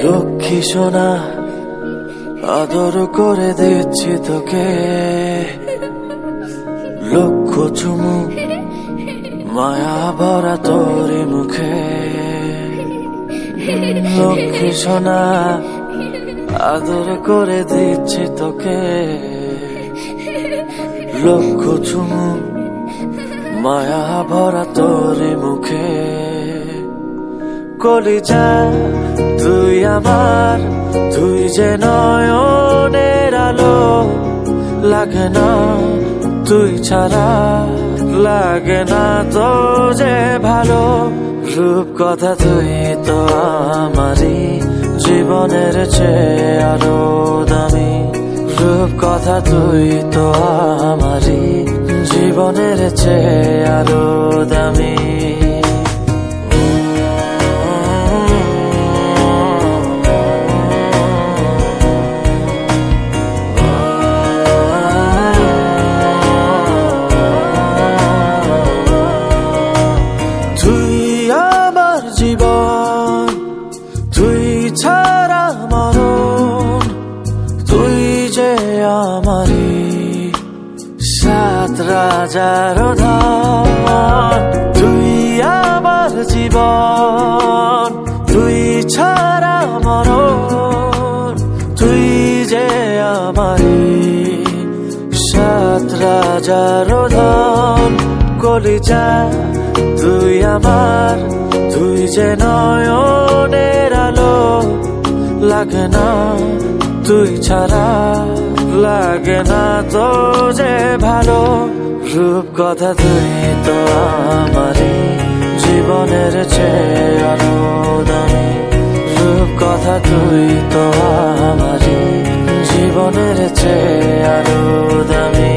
লক্ষ্মী সোনা আদর করে দিচ্ছি তোকে, লক্ষ চুমু মায়া ভরা তোর মুখে। লক্ষ্মী সোনা আদর করে দিচ্ছি তোকে, লক্ষ চুমু মায়া ভরা তোর মুখে। কলিজা তুই আমার, তুই যে নয়নের আলো, লাগে না তুই ছাড়া, লাগে না তো যে ভালো। রূপ কথা তুই তো আমারই জীবনের চেয়ে আরো দামি, রূপ কথা তুই তো আমারই জীবনের চেয়ে আরো দামি। জীবন তুই ছাড়া মরণ, তুই যে আমারি সাত রাজার ধন। তুই আমার জীবন, তুই ছাড়া মরণ, তুই যে আমারি সাত রাজার ধন। কলিজা তুই আমার, তুই যে নয়নের আলো, লাগে না তুই ছাড়া, লাগে না তো যে ভালো। রূপ কথা তুই তো আমারই জীবনের চেয়ে আরো দামি, রূপ কথা তুই তো আমারই জীবনের চেয়ে আরো দামি।